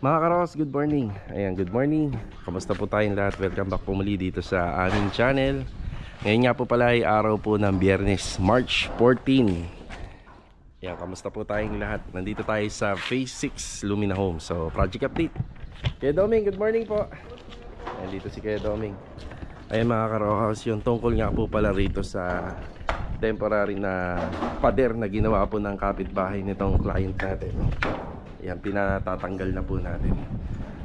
Mga karos, good morning. Ayan, good morning. Kamusta po tayong lahat? Welcome back po muli dito sa aming channel. Ngayon nga po pala ay araw po ng Biyernes, March 14. Ayan, kamusta po tayong lahat? Nandito tayo sa Phase 6 Lumina Home. So, project update. Kuya Doming, good morning po. Ayan, dito si Kuya Doming. Ayan mga karos, yung tungkol nga po pala rito sa temporary na pader na ginawa po ng kapitbahay nitong client natin. Yan, pinatatanggal na po natin.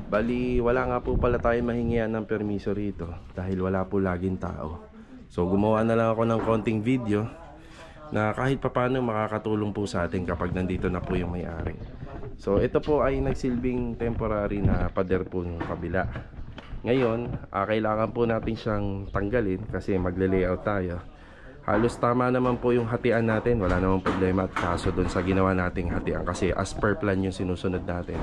Bali, wala nga po pala tayo mahingian ng permiso rito dahil wala po laging tao. So, gumawa na lang ako ng konting video na kahit papano makakatulong po sa atin kapag nandito na po yung may-ari. So, ito po ay nagsilbing temporary na pader po ng kabila. Ngayon, kailangan po natin siyang tanggalin kasi magle-layout tayo. Halos tama naman po yung hatian natin, wala namang problema at kaso doon sa ginawa nating hatian kasi as per plan yung sinusunod natin.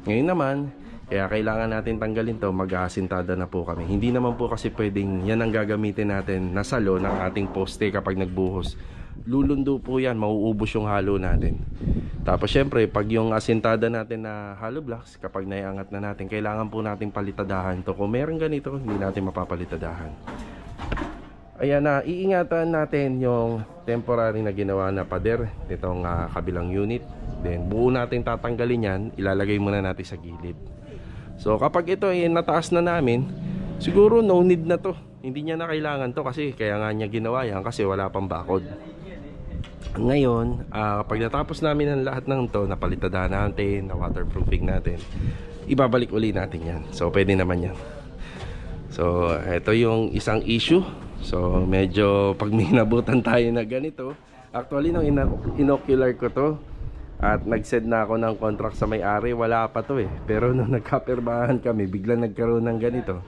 Ngayon naman, kaya kailangan natin tanggalin to, mag-aasintada na po kami. Hindi naman po kasi pwedeng yan ang gagamitin natin na salo ng ating poste kapag nagbuhos. Lulundo po yan, mauubos yung halo natin. Tapos syempre, pag yung asintada natin na hollow blocks, kapag naiangat na natin, kailangan po natin palitadahan to. Kung meron ganito, hindi natin mapapalitadahan. Ayan na, iingatan natin yung temporary na ginawa na pader nitong kabilang unit. Then buo natin tatanggalin yan, ilalagay muna natin sa gilid. So kapag ito ay nataas na namin, siguro no need na to. Hindi niya na kailangan to kasi kaya nga niya ginawa yan kasi wala pang bakod. Ngayon, pag natapos namin ang lahat ng to, napalitadahan natin, na waterproofing natin, ibabalik uli natin yan. So pwede naman yan. So ito yung isang issue. So medyo pag may nabutan tayo na ganito, actually nung inocular ko to at nag-send na ako ng contract sa may-ari, wala pa to eh. Pero nung nagkapirmahan kami, biglang nagkaroon ng ganito.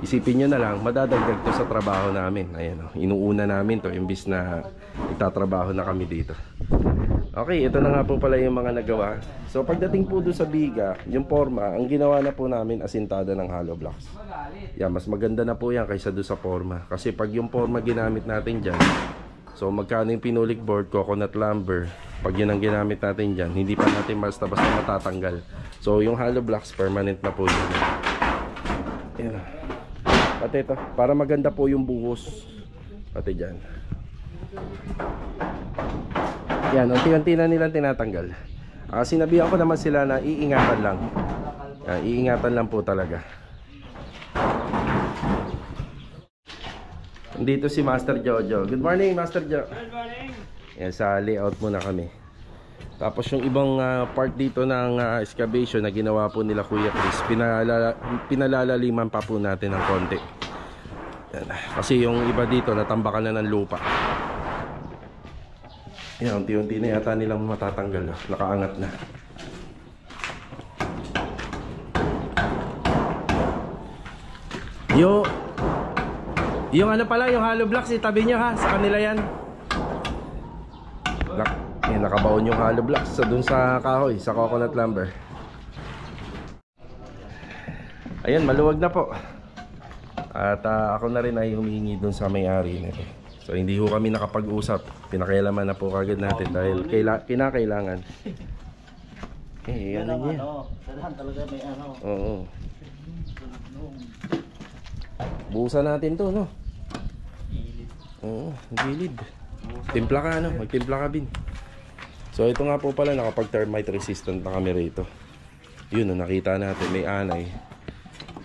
Isipin nyo na lang, madadagdag to sa trabaho namin. Ayan o, inuuna namin to imbis na itatrabaho na kami dito. Okay, ito na nga po pala yung mga nagawa. So pagdating po doon sa biga, yung forma, ang ginawa na po namin asintada ng hollow blocks. Yan, mas maganda na po yan kaysa doon sa forma. Kasi pag yung forma ginamit natin dyan, so magkano yung pinulik board, coconut lumber, pag yun ang ginamit natin dyan, hindi pa natin basta-basta matatanggal. So yung hollow blocks, permanent na po yun. Yan. Pati ito, para maganda po yung buhos. Pati dyan. Yan, unti-unti na nilang tinatanggal. Sinabihan ko naman sila na iingatan lang. Iingatan lang po talaga. Dito si Master Jojo. Good morning, Master Jo. Good morning. Yan, sa layout muna kami. Tapos yung ibang part dito ng excavation na ginawa po nila Kuya Chris, pinalalaliman pa po natin ng konti. Yan. Kasi yung iba dito natambakan na ng lupa. Yan, unti-unti na yata nilang matatanggal. Nakaangat na. Yung ano pala, yung hollow blocks, itabi nyo ha, sa kanila yan. Nakabaon yung hollow blocks dun sa kahoy, sa coconut lumber. Ayan, maluwag na po. At ako na rin ay humingi dun sa may-ari nito. So hindi ho kami nakapag-usap. Pinakialaman na po kagad natin dahil kinakailangan. Ano niya? Sadahan talaga may ano. Oo. Buusan natin to, no? Oo, gilid. Timpla ka, no? Magtimpla ka, Bin. So ito nga po pala, nakapag-termite resistant na kami rito. Yun, nakita natin, may anay.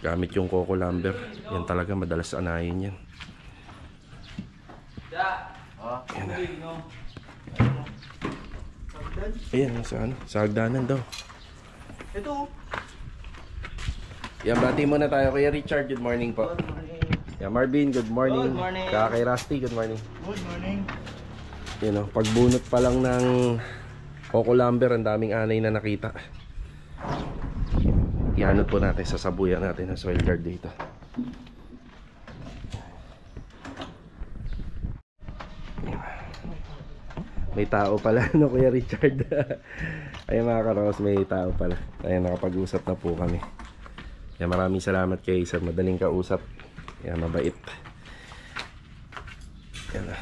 Gamit yung coco lumber. Yan talaga, madalas anayin yan. Ayan na. Ayan, sa hagdanan daw. Ito. Yan, bati muna tayo. Kuya Richard, good morning po. Good morning. Yan, Marvin, good morning. Good morning. Kay Rusty, good morning. Good morning. Yan o, pagbunot pa lang ng coco lumber, ang daming anay na nakita. Ianot po natin, sasabuyan natin ang soil guard dito. May tao pala, no, Kuya Richard. Ayun mga karos, may tao pala. Ayun, nakapag-usap na po kami. Yan, maraming salamat kay sir, madaling kausap. Yan, mabait. Yan na.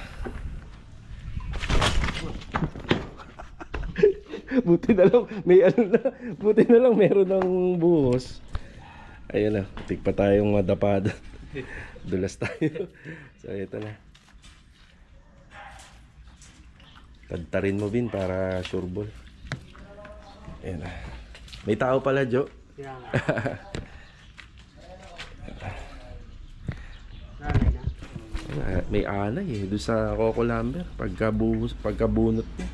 Buti na lang, may ano na, buti na lang meron ng buhos. Ayun na, tig pa tayong madapad. Dulas tayo. So ito na. Tadtarin mo Bin para sure ball. Ayun na. May tao pala, Jo. Kaya nga. May alay eh doon sa Coco Lumber pagkabunot mo.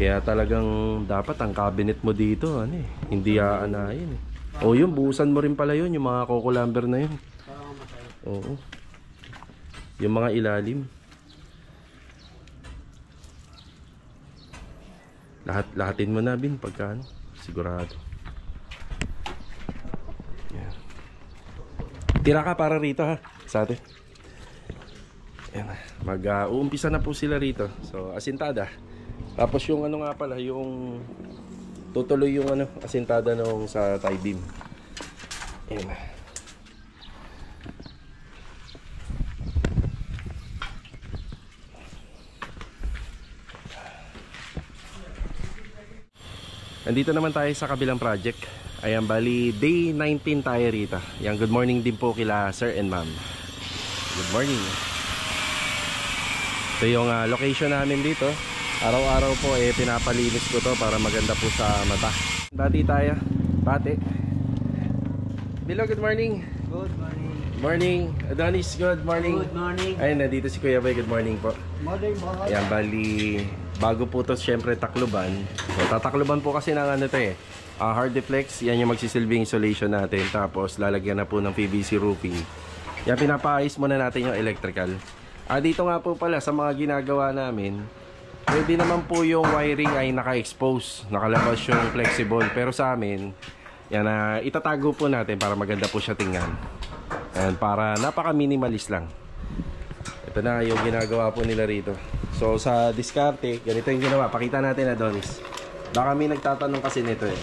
Kaya talagang dapat ang cabinet mo dito ano eh, hindi aanayin eh. O yun, buhusan mo rin pala yun, yung mga Coco Lumber na yun. Oo. Yung mga ilalim. Lahatin mo na Bin pagka ano, sigurado. Yeah. Tira ka para rito ha, sa atin. Ayan, mag-uumpisa na po sila rito. So, asintada. Tapos yung ano nga pala, yung tutuloy yung ano, asintada nung sa tie beam. Ayan. Nandito naman tayo sa kabilang project. Ayan, bali day 19 tayo rito. Ayan, good morning din po kila sir and ma'am. Good morning. Ito yung location namin dito. Araw-araw po eh pinapalinis ko to para maganda po sa mata. Dati tayo, Pate. Bilo, good morning. Good morning. Morning. Adonis, good morning. Good morning. Ayun, nandito si Kuya Bay, good morning po. Morning, mga. Ayan, bali bago po to syempre takluban. So, tatakluban po kasi ng ano to eh. Hard deflex, yan yung magsisilbing insulation natin. Tapos lalagyan na po ng PVC roofing. Yan, pinapaayos muna natin yung electrical. Dito nga po pala sa mga ginagawa namin, pwede naman po yung wiring ay naka-expose, nakalabas yung flexible. Pero sa amin, yan itatago po natin para maganda po siya tingnan. And para napaka-minimalist lang. Ito na yung ginagawa po nila rito. So sa diskarte, ganito yung ginawa. Pakita natin Adonis. Baka may nagtatanong kasi nito eh.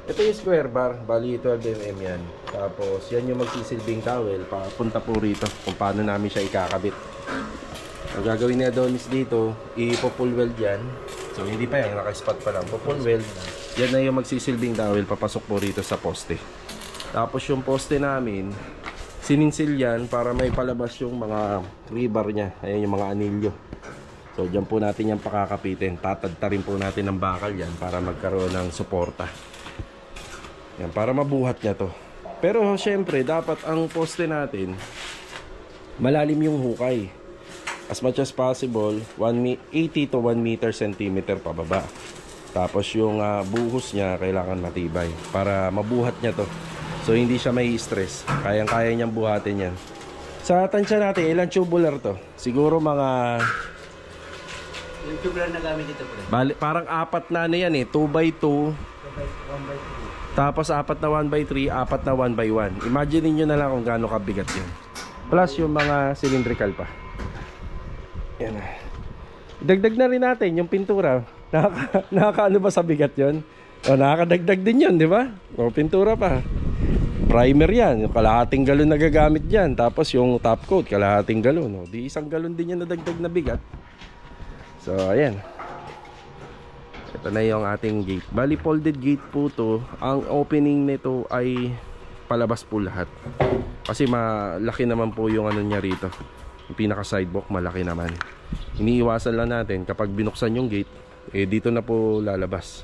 Ito yung square bar, bali 12mm yan. Tapos yan yung magsisilbing towel, papunta po rito kung paano namin siya ikakabit. Ang gagawin ni Adonis dito, ipo-pull weld yan. So hindi pa yan, naka-spot pa lang. Po-pull weld, yan na yung magsisilbing towel, papasok po rito sa poste. Tapos yung poste namin, sininsil yan para may palabas yung mga rebar niya. Ayan yung mga anilyo. So dyan po natin yan pakakapitin. Tatadtarin po natin ng bakal yan para magkaroon ng suporta. Yan, para mabuhat niya to. Pero syempre, dapat ang poste natin, malalim yung hukay. As much as possible, 80 to 1 meter centimeter pababa. Tapos yung buhos niya kailangan matibay para mabuhat niya to. So hindi siya may stress. Kayang-kaya niyang buhatin yan. Sa tansya natin, ilang tubular to? Siguro mga... Yung tubular na gamit dito, pre. Parang apat na ano yan eh. 2x2. 1x3. Tapos apat na 1x3, apat na 1x1. Imagine niyo na lang kung gaano kabigat yun. Plus yung mga cylindrical pa. Yan. Dagdag na rin natin yung pintura. Nakakaano ba sa bigat yun? O, nakakadagdag din yun, di ba? O, pintura pa. Primer yan. Yung kalahating galon na gagamit dyan. Tapos yung top coat, kalahating galon. O, di isang galon din yan na dagdag na bigat. So, ayan. Ito na yung ating gate. Bali, folded gate po to. Ang opening nito ay palabas po lahat. Kasi malaki naman po yung ano niya rito. Yung pinaka sidewalk malaki naman. Iniiwasan lang natin kapag binuksan yung gate, eh dito na po lalabas.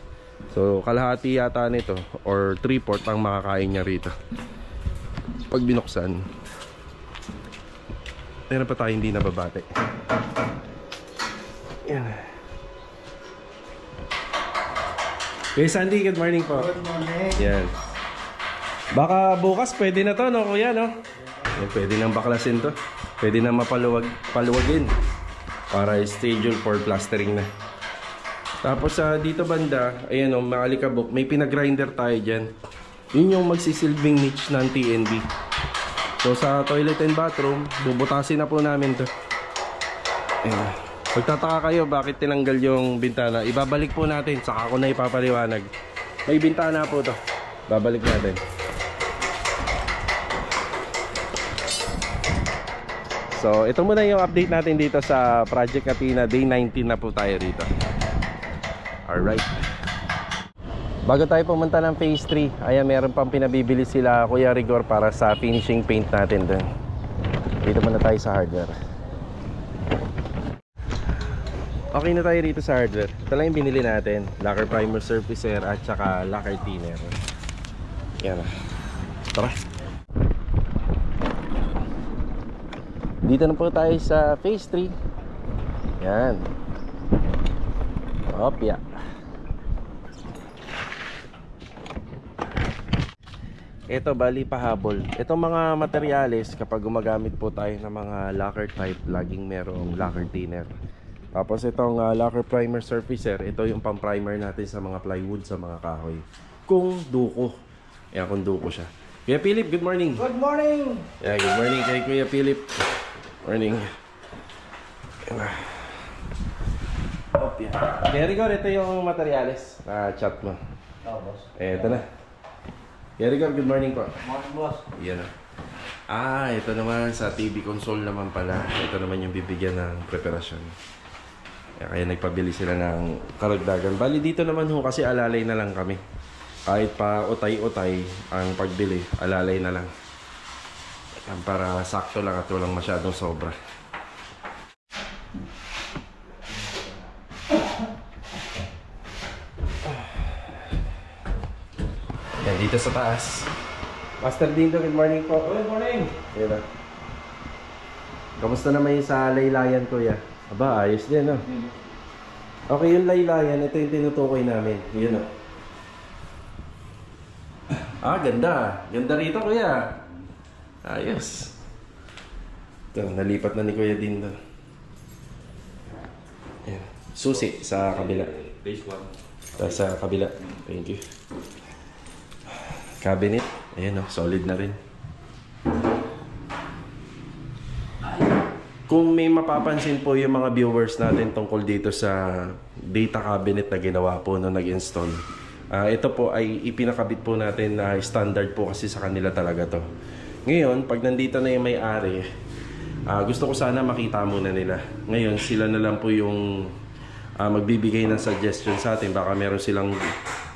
So kalahati yata nito or 3/4 ang makakain niya rito. Pag binuksan, meron pa tayo hindi nababate. Yan. Okay, Sandy, good morning po. Good morning. Yan. Baka bukas pwede na to, no kuya, no? Yan, pwede nang baklasin to. Pwede na paluwagin para schedule for plastering na. Tapos dito banda, ayan o, maalikabok, may pinagrinder tayo dyan. Yun yung magsisilbing niche ng TNB. So sa toilet and bathroom, bubutasin na po namin to. Ayan. Pagtataka kayo bakit tinanggal yung bintana, ibabalik po natin, saka ko na ipapaliwanag. May bintana po to, babalik natin. So ito muna yung update natin dito sa Project Athena. Day 19 na po tayo rito. Alright. Bago tayo pumunta ng phase 3, ayan, meron pang pinabibili sila Kuya Rigor para sa finishing paint natin dun. Dito muna tayo sa hardware. Okay na tayo dito sa hardware. Ito lang yung binili natin, lacquer primer surfacer at saka lacquer thinner. Yan na. Tara. Dito na po tayo sa phase 3. Yan. Opya. Ito bali pahabol. Itong mga materyales, kapag gumagamit po tayo ng mga lacquer type, laging merong lacquer thinner. Tapos itong lacquer primer surfacer, ito yung pang-primer natin sa mga plywood, sa mga kahoy. Kung duko. Ayan, kung duko siya. Kuya Philip, good morning. Good morning! Yeah, good morning kay Kuya Philip. Morning. Very good, ito yung materyales na chat mo. Oh, boss. Ito na. Very good, good morning po. Morning, boss. Yan na. Ito naman sa TV console naman pala. Ito naman yung bibigyan ng preparasyon. Kaya nagpabili sila ng karagdagan. Bali dito naman ho kasi alalay na lang kami. Kahit pa utay-utay ang pagbili, alalay na lang. Para sakto lang at walang masyadong sobra. Yan, dito sa taas. Master Dindo, good morning po. Good morning! Yan na. Kamusta naman yung sa laylayan, kuya? Aba, ayos din, no? Okay, yung laylayan, ito yung tinutukoy namin. Yun, no? Ganda. Ganda rito, kuya. Ayos. Ito, nalipat na ni Kuya Dindo. Yan. Susi sa kabila. Phase 1. Sa kabila. Thank you. Cabinet. Ayan o, solid na rin. Kung may mapapansin po yung mga viewers natin tungkol dito sa data cabinet na ginawa po nung nag-install, ito po ay ipinakabit po natin na standard po kasi sa kanila talaga to. Ngayon, pag nandito na yung may-ari, gusto ko sana makita muna nila. Ngayon, sila na lang po yung magbibigay ng suggestion sa atin. Baka meron silang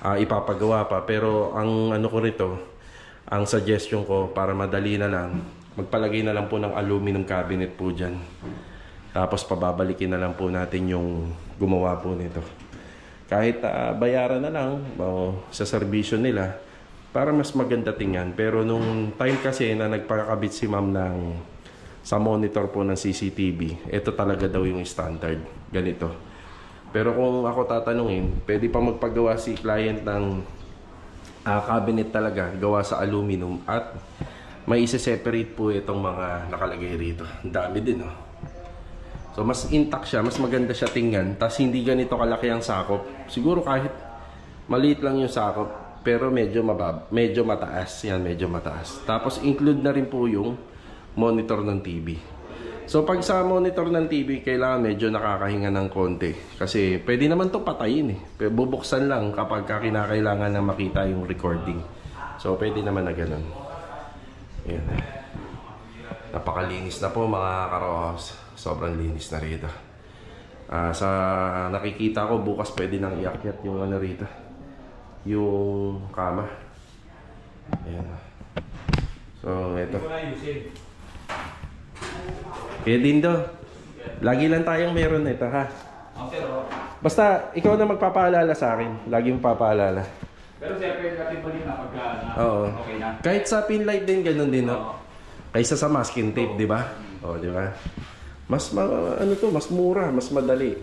ipapagawa pa. Pero ang ano ko rito, ang suggestion ko para madali na lang, magpalagay na lang po ng aluminum cabinet po dyan. Tapos pababalikin na lang po natin yung gumawa po nito. Kahit bayaran na lang sa serbisyo nila para mas maganda tingnan. Pero nung time kasi na nagpakabit si ma'am sa monitor po ng CCTV, ito talaga daw yung standard. Ganito. Pero kung ako tatanungin, pwede pa magpagawa si client ng cabinet talaga, gawa sa aluminum at may isa-separate po itong mga nakalagay rito. Ang dami din, oh. So mas intact siya, mas maganda siya tingnan, tas hindi ganito kalaki ang sakop. Siguro kahit maliit lang yung sakop, pero medyo mataas. Yan, medyo mataas. Tapos include na rin po yung monitor ng TV. So pag sa monitor ng TV, kailangan medyo nakakahinga ng konti. Kasi pwede naman to patayin eh. Bubuksan lang kapag kinakailangan na makita yung recording. So pwede naman na ganun. Ayan. Napakalinis na po mga karohos. Sobrang linis na rito. Sa nakikita ko, bukas pwede nang iakyat yung ano rito. Yung kama. Ayan. So ito. Kaya Dindo, lagi lang tayong meron nito, ha? Basta, ikaw na magpapaalala sa akin. Lagi mong papaalala. Pero sir, pwede natin pa rin na pagka okay na. Kahit sa pin light din, ganun din, no? Kaysa sa masking tape, di ba? Di ba? Mas, mas mura, mas madali.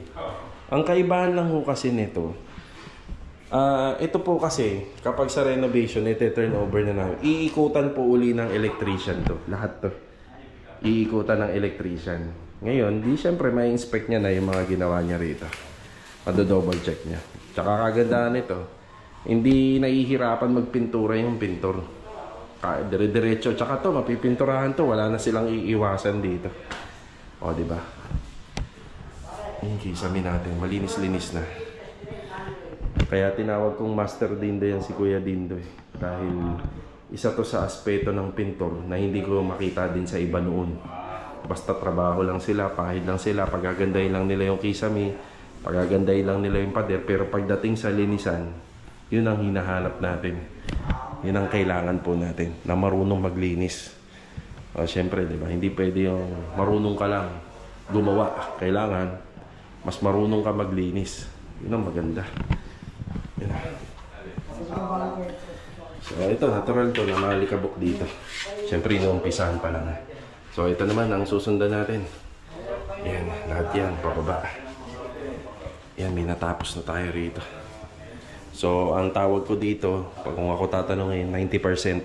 Ang kaibahan lang ho kasi nito, ito po kasi, kapag sa renovation, ito turn over na namin. Iikutan po uli ng electrician to. Lahat to. Iikutan ng electrician. Ngayon, di syempre may inspect niya na yung mga ginawa niya rito. Double check niya. Tsaka kagandahan nito, hindi nahihirapan magpintura yung pintor. Dire-diretso. Tsaka to, mapipinturahan to. Wala na silang iiwasan dito. O, diba? Yung kisame natin. Malinis-linis na. Kaya tinawag kong Master Dindo yan si Kuya Dindo eh. Dahil isa to sa aspeto ng pintor na hindi ko makita din sa iba noon. Basta trabaho lang sila, pahid lang sila, pagagandahin lang nila yung kisame, Pagagandahin lang nila yung pader, pero pagdating sa linisan, yun ang hinahanap natin. Yun ang kailangan po natin, na marunong maglinis. Siyempre, di ba? Hindi pwede yung marunong ka lang gumawa. Kailangan, mas marunong ka maglinis. Yun ang maganda. Yun. So, ito, natural to na malikabok dito. Siyempre, inuumpisahan pa lang. So, ito naman ang susundan natin. Yan, lahat yan, pababa. Yan, may natapos na tayo rito. So, ang tawag ko dito, pag kung ako tatanungin, 90%.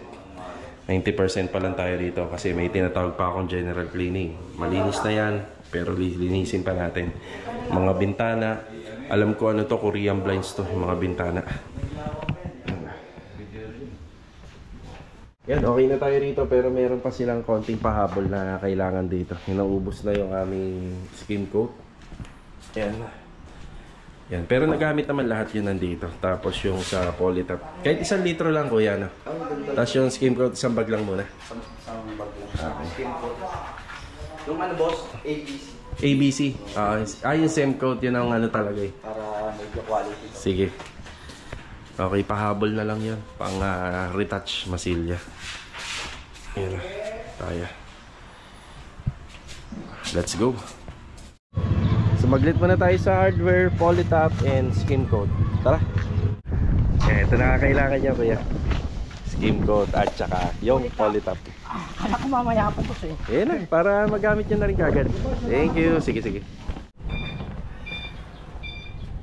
90% pa lang tayo dito kasi may tinatawag pa akong general cleaning. Malinis na yan, pero linisin pa natin. Mga bintana, alam ko ano to, Korean blinds to, yung mga bintana. Yan, okay na tayo rito pero meron pa silang konting pahabol na kailangan dito. Inaubos na yung aming skim coat. Yan. Yan, pero nagamit naman lahat yun nandito. Tapos yung sa polytop. Kahit 1 litro lang kuya, no? Tapos yung skim coat, 1 bag lang muna. Isang bag lang. Okay. Skim coat. Yung ano boss, ABC. ABC. Yung same coat, yun ang ano talaga eh. Para medyo quality. Sige. Okay, pahabol na lang yan. Pang retouch masilya. Yan na. Tayo. Let's go. So maglit muna tayo sa hardware, polytop, and skim coat. Tara. Ito na kailangan niya kuya. Skim coat at saka yung polytop. Anak ko mamaya pa to eh. Yan na, para magamit nyo na rin kagad. Thank you. Sige, sige.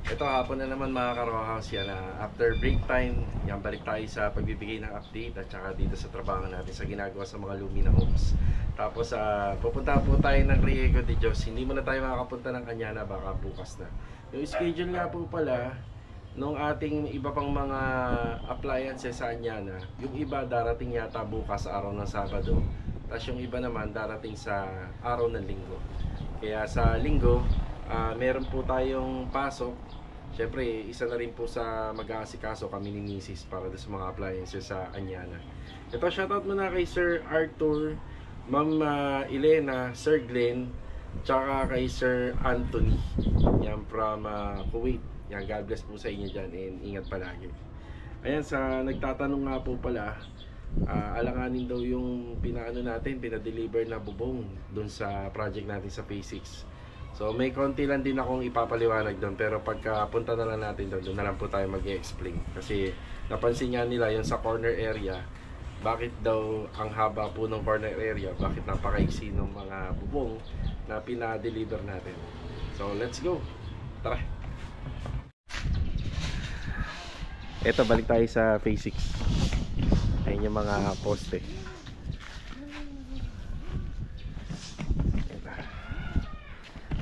Ito hapon na naman mga ka-Rojas, yan after break time, yan balik tayo sa pagbibigay ng update at saka dito sa trabaho natin sa ginagawa sa mga Lumina Homes. Tapos pupunta po tayo ng Riego de Dios. Hindi muna tayo makakapunta ng Cañana, baka bukas na. Yung schedule nga po pala nung ating iba pang mga appliances sa Cañana, yung iba darating yata bukas araw ng Sabado. Tapos yung iba naman darating sa araw ng Linggo. Kaya sa Linggo, meron po tayong pasok. Siyempre, isa na rin po sa mag-aasikaso kami ni Mrs. para sa mga appliances sa Cañana. Ito, shoutout muna kay Sir Arthur, Ma'am Elena, Sir Glenn, tsaka kay Sir Anthony. Yan from Kuwait. Yan, God bless po sa inyo dyan and ingat palagi. Ayan, sa nagtatanong nga po pala, alanganin daw yung pinaano natin, pinadeliver na bubong dun sa project natin sa Phase 6. So may konti lang din akong ipapaliwanag doon, pero pagka punta na lang natin doon na lang po tayo mag-i-explain. Kasi napansin nga nila yung sa corner area, bakit daw ang haba po ng corner area, bakit napakaiksi ng mga bubong na pinadeliver natin. So let's go, tara. Eto, balik tayo sa Phase 6. Ayun yung mga poste.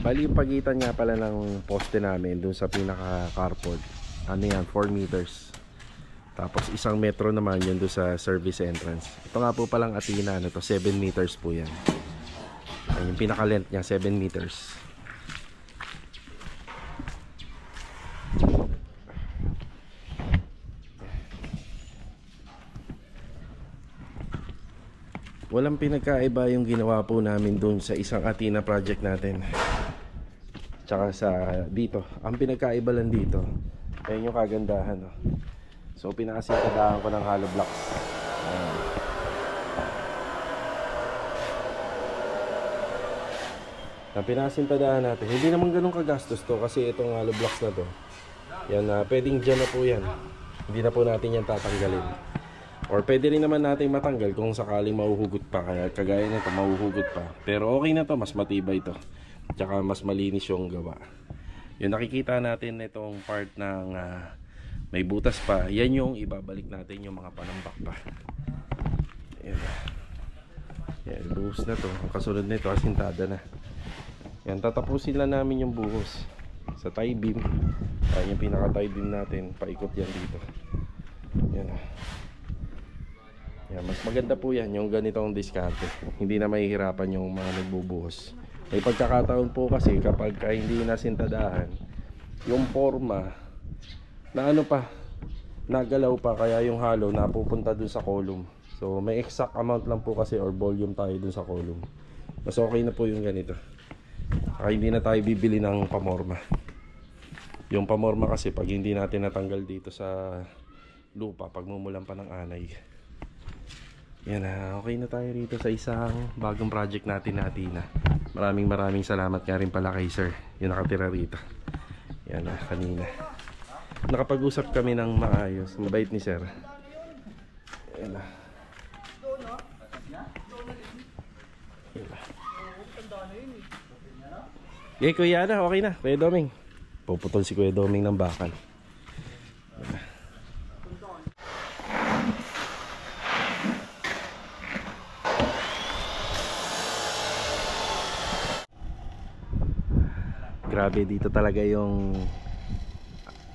Bali yung pagitan nga pala ng poste namin dun sa pinaka carport, ano yan, 4 meters. Tapos 1 metro naman yun dun sa service entrance. Ito nga po palang Athena, ano to, 7 meters po yan. Ayun, yung pinaka length niya, 7 meters. Walang pinagkaiba yung ginawa po namin dun sa isang Athena project natin. Tsaka sa dito, ang pinagkaiba lang dito, ayun yung kagandahan, no? So pinakasintadahan ko ng hollow blocks. Ang pinakasintadahan natin, hindi naman ganun kagastos to kasi itong hollow blocks na to, yan, pwedeng dyan na po yan. Hindi na po natin yan tatanggalin. Or pwede rin naman natin matanggal kung sakaling mahuhugot pa, kaya kagaya nito mahuhugot pa. Pero okay na to, mas matibay to. Tsaka mas malinis yung gawa. Yung nakikita natin itong part ng may butas pa, yan yung ibabalik natin yung mga panambak pa. Yan. Yan, buhos na to. Ang kasunod nito, asintada na. Yan, tatapusin lang namin yung buhos sa tie beam. Yan yung pinaka tie beam natin, paikot yan dito. Yan. Yan, mas maganda po yan yung ganitong diskarte. Hindi na mahihirapan yung mga nagbubuhos. May pagkakataon po kasi kapag hindi nasintadahan, yung forma na ano pa, nagalaw pa, kaya yung hollow napupunta dun sa column. So may exact amount lang po kasi or volume tayo dun sa column. Mas okay na po yung ganito. Saka hindi na tayo bibili ng pamorma. Yung pamorma kasi pag hindi natin natanggal dito sa lupa, pagmumulan pa ng anay. Yan na, okay na tayo rito sa isang bagong project natin na. Maraming salamat nga rin pala kay sir, yung nakatira rito. Yan na, kanina nakapag-usap kami ng maayos. Mabait ni sir. Yan na. Okay, Kuya Ana, okay na. Kuya Doming. Puputol si Kuya Doming ng bakal. Grabe dito talaga yung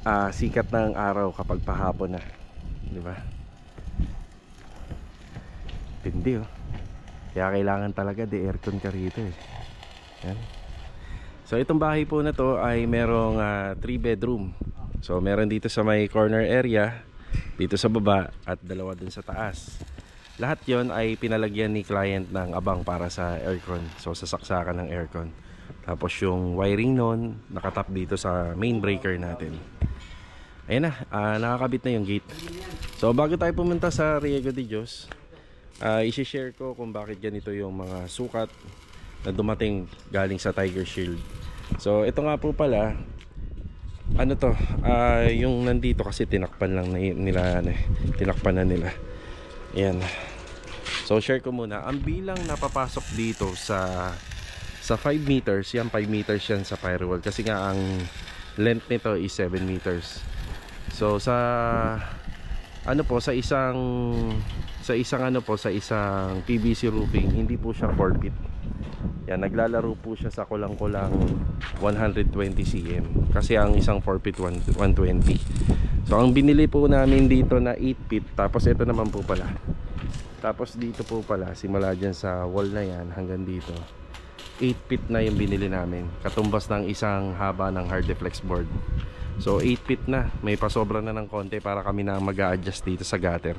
sikat ng araw kapag pahapon na, di ba? Tindi oh. Kaya kailangan talaga de-aircon ka rito eh. Yan. So itong bahay po na to ay merong 3 bedroom. So meron dito sa may corner area, dito sa baba, at dalawa dun sa taas. Lahat yon ay pinalagyan ni client ng abang para sa aircon. So sasaksakan ng aircon. Tapos yung wiring nun nakatap dito sa main breaker natin. Ayan na, nakakabit na yung gate. So bago tayo pumunta sa Riego de Dios, isi-share ko kung bakit ganito yung mga sukat na dumating galing sa Tiger Shield. So ito nga po pala, ano to, yung nandito kasi tinakpan lang nila, tinakpan na nila. Ayan. So share ko muna, ang bilang napapasok dito sa 5 meters, yan 5 meters yan sa firewall kasi nga ang length nito is 7 meters. So sa ano po, sa isang PVC roofing, hindi po siya 4 feet. Yan, naglalaro po siya sa kulang-kulang 120 cm kasi ang isang 4 feet 120. So ang binili po namin dito na 8 feet, tapos ito naman po pala. Tapos dito po pala, simula dyan sa wall na yan hanggang dito, 8 feet na yung binili namin, katumbas ng isang haba ng hard deflex board. So 8 feet na, may pasobra na ng konti para kami na mag-a-adjust dito sa gutter.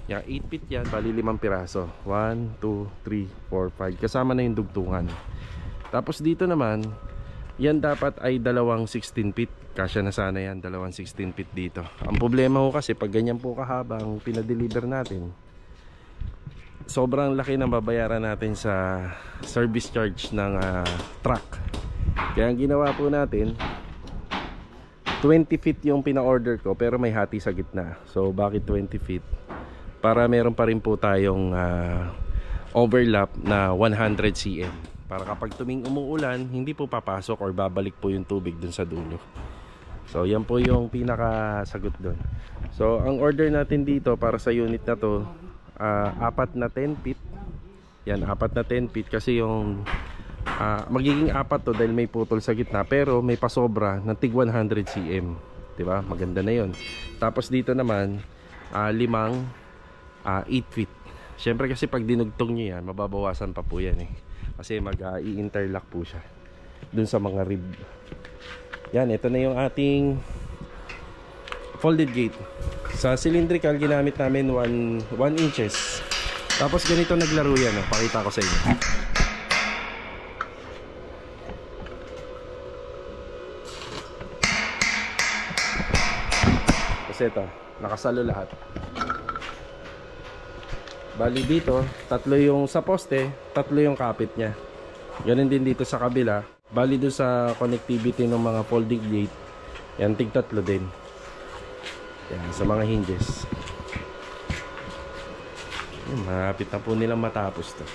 Yan, 8 feet yan, bali 5 piraso. 1, 2, 3, 4, 5, kasama na yung dugtungan. Tapos dito naman, yan dapat ay dalawang 16 feet. Kasya na sana yan, dalawang 16 feet dito. Ang problema ko kasi pag ganyan po kahaba ang pinadeliver natin, sobrang laki ng babayaran natin sa service charge ng truck. Kaya ang ginawa po natin, 20 feet yung pina-order ko pero may hati sa gitna. So bakit 20 feet? Para meron pa rin po tayong overlap na 100 cm. Para kapag tuming umuulan, hindi po papasok or babalik po yung tubig dun sa dulo. So yan po yung pinakasagot dun. So ang order natin dito para sa unit na to, 4 na 10 feet. Yan, 4 na 10 feet kasi yung magiging 4 to dahil may putol sa gitna, pero may pasobra ng tig 100 cm, diba? Maganda na yon. Tapos dito naman 8 feet. Syempre kasi pag dinugtong nyo yan, mababawasan pa po yan eh, kasi mag-i-interlock po siya dun sa mga rib. Yan, ito na yung ating folded gate. Sa cylindrical ginamit namin 1 inches. Tapos ganito naglaro yan, pakita ko sa inyo. Kasi ito, nakasalo lahat. Bali dito, 3 yung sa poste, 3 yung kapit nya. Ganun din dito sa kabila. Bali doon sa connectivity ng mga folding gate, yan, tig 3 din. Yan, sa mga hinges. Yan, malapit na po nilang matapos to.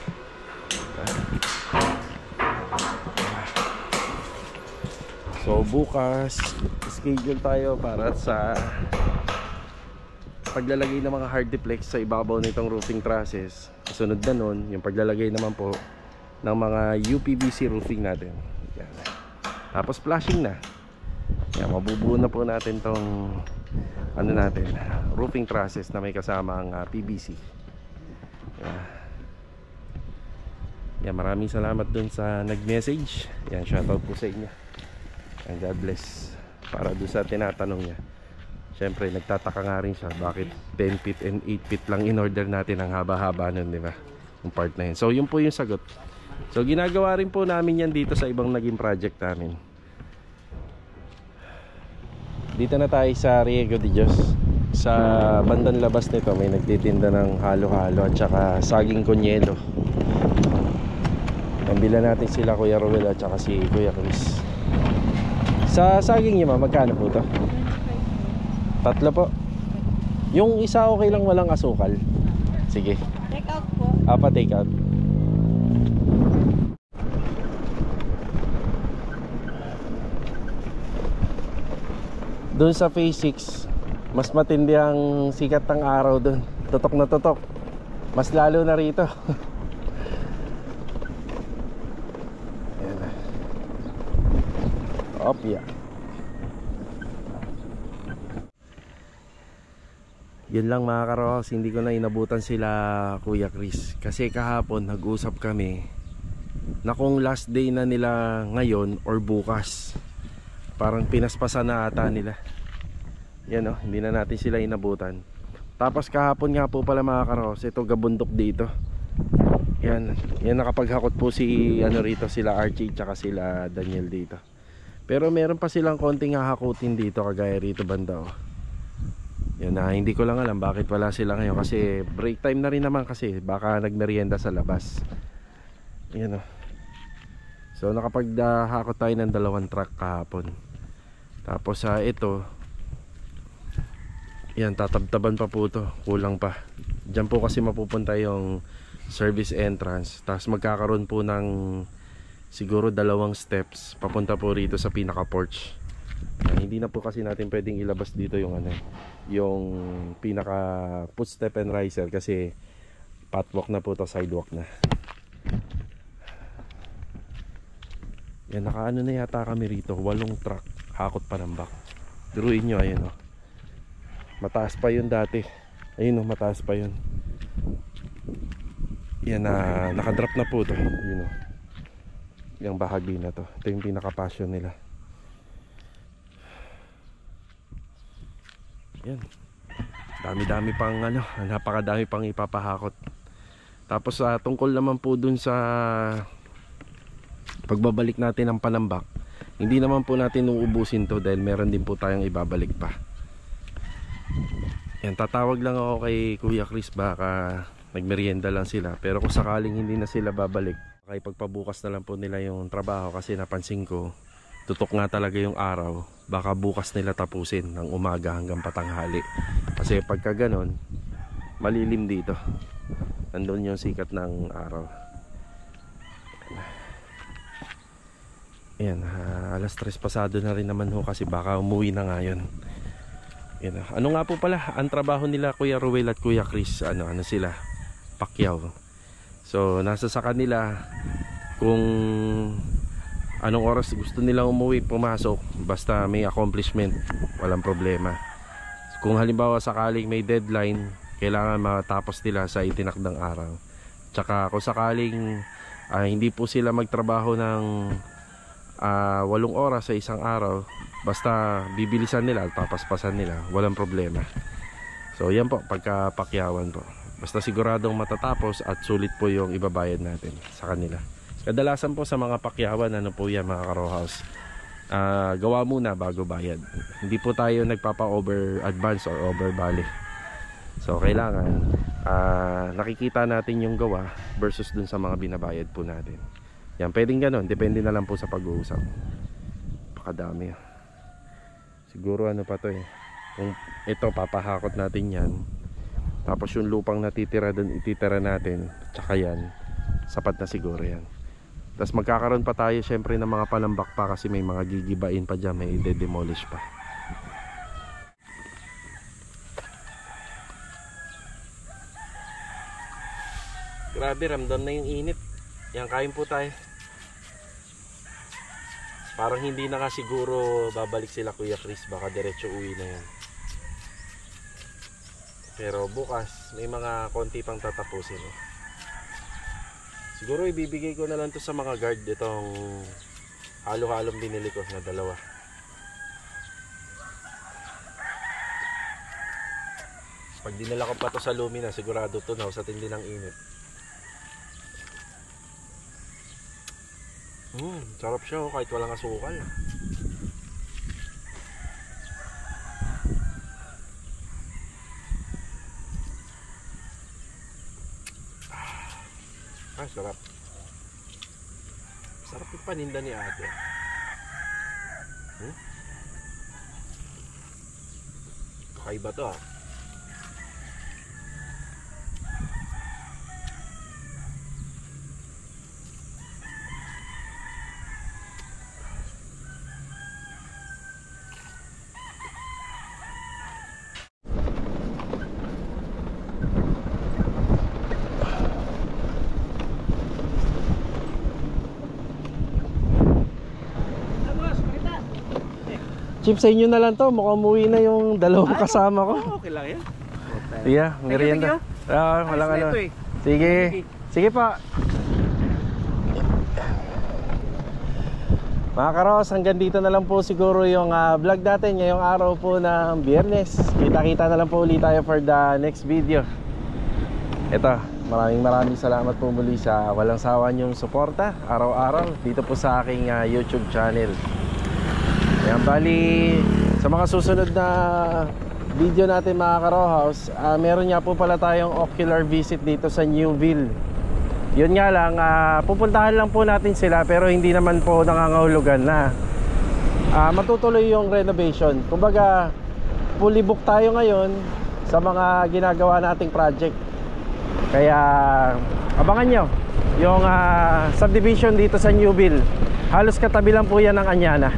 So bukas, schedule tayo para sa paglalagay ng mga hard deflex sa ibabaw nitong roofing trusses. Kasunod na nun, yung paglalagay naman po ng mga UPVC roofing natin. Yan. Tapos flashing na. Yan, mabubuo na po natin tong roofing trusses na may kasamang PVC. Yan, maraming salamat dun sa nag-message. Yan, shoutout po sa inyo. And God bless. Para dun sa tinatanong niya. Siyempre, nagtataka nga rin siya bakit 10 feet and 8 feet lang in order natin ang haba-haba nun, di ba? Yung part na yun. So, yun po yung sagot. So, ginagawa rin po namin yan dito sa ibang naging project namin. Dito na tayo sa Riego de Dios. Sa bandang labas nito may nagtitinda ng halo-halo at saka saging konyelo. Nabila natin sila Kuya Ruel at saka si Kuya Chris. Sa saging niyo magkano po to? 3 po. Yung isa okay lang walang asukal. Sige. Take out po. Apa take out. Doon sa phase 6 mas matindi ang sikat ng araw doon. Tutok na tutok. Mas lalo na rito. Ayan na. Opya. Yun lang mga karohas, hindi ko na inabutan sila Kuya Chris. Kasi kahapon nag-usap kami na kung last day na nila ngayon or bukas. Parang pinaspasan na ata nila. Yan o, hindi na natin sila inabutan. Tapos kahapon nga po pala mga karohas, ito gabundok dito. Yan nakapaghakot po si rito, sila Archie tsaka sila Daniel dito. Pero meron pa silang konting hahakutin dito kagaya rito banda o. Yan na, hindi ko lang alam bakit wala sila ngayon kasi break time na rin naman kasi baka nagmerienda sa labas. Yan o. So nakapaghakot tayo ng 2 truck kahapon. Tapos ito, yan tatabtaban pa po to, kulang pa. Diyan po kasi mapupunta yung service entrance. Tapos magkakaroon po ng siguro 2 steps papunta po rito sa pinaka porch. Hindi na po kasi natin pwedeng ilabas dito yung yung pinaka footstep and riser kasi patwalk na po to, sidewalk na. Yan, nakaano na yata kami rito, 8 truck hakot pa ng back. Duruin nyo, ayun o. Mataas pa yun dati. Ayun o, mataas pa yun. Yan na, nakadrop na po to. Yun o, yung bahagi na to. Ito yung pinaka-passion nila. Yan, dami-dami pang napakadami pang ipapahakot. Tapos tungkol naman po dun sa pagbabalik natin ng Panambak, hindi naman po natin uubusin to dahil meron din po tayong ibabalik pa. Yan, tatawag lang ako kay Kuya Chris, baka nagmerienda lang sila. Pero kung sakaling hindi na sila babalik, kaya pagpabukas na lang po nila yung trabaho kasi napansin ko tutok nga talaga yung araw. Baka bukas nila tapusin ng umaga hanggang patanghali. Kasi pagka ganon, malilim dito. Nandun yung sikat ng araw. Ayan, alas 3 pasado na rin naman ho kasi baka umuwi na ngayon. Ayan, ano nga po pala ang trabaho nila Kuya Ruel at Kuya Chris, ano sila, pakyaw. So nasa sa kanila kung anong oras gusto nilang umuwi, pumasok, basta may accomplishment, walang problema. Kung halimbawa sakaling may deadline, kailangan matapos nila sa itinakdang araw. Tsaka kung sakaling hindi po sila magtrabaho ng 8 oras sa isang araw, basta bibilisan nila at papaspasan nila, walang problema. So yan po, pagkapakyawan po, basta siguradong matatapos at sulit po yung ibabayad natin sa kanila. Kadalasan po sa mga pakyawan, ano po yan mga karohouse, gawa muna bago bayad. Hindi po tayo nagpapa-over advance or over bali. So kailangan nakikita natin yung gawa versus dun sa mga binabayad po natin. Yan, pwedeng ganon, depende na lang po sa pag-uusap. Pakadami. Siguro ano pa to kung ito papahakot natin yan, tapos yung lupang natitira dun ititira natin, tsaka yan, sapat na siguro yan. Tapos magkakaroon pa tayo syempre ng mga panambak pa kasi may mga gigibain pa dyan, may i-demolish pa. Grabe, ramdam na yung init. Yan, kain po tayo. Parang hindi na nga siguro babalik sila Kuya Chris, baka diretso uwi na yan. Pero bukas may mga konti pang tatapusin. Siguro ibibigay ko na lang to sa mga guard, itong halo-halong binili ko na 2. Pag dinala ko pa to sa Lumina, sigurado to na sa tindi ng init. Sarap siya kahit walang asukal. Sarap. Sarap yung paninda ni ate. Kakaiba to ah. Chip, sa inyo na lang to. Mukhang umuwi na yung dalawang kasama ko. Okay lang yan. Yeah, merienda. Walang ano. Sige. Sige pa. Mga karos, hanggang dito na lang po siguro yung vlog natin ngayong araw po ng Biyernes. Kita-kita na lang po ulit tayo for the next video. Ito, maraming salamat po muli sa walang sawa niyong suporta araw-araw dito po sa aking YouTube channel. Ayan, bali sa mga susunod na video natin mga ka-Rawhouse, meron nga po pala tayong ocular visit dito sa Newville. Yun nga lang, pupuntahan lang po natin sila pero hindi naman po nangangahulugan na matutuloy yung renovation. Kumbaga, fully book tayo ngayon sa mga ginagawa nating project. Kaya abangan nyo yung subdivision dito sa Newville. Halos katabi lang po yan ng Anyana.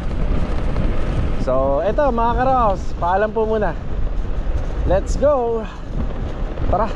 So, eto mga ka-Rawhouse, paalam po muna. Let's go! Tara!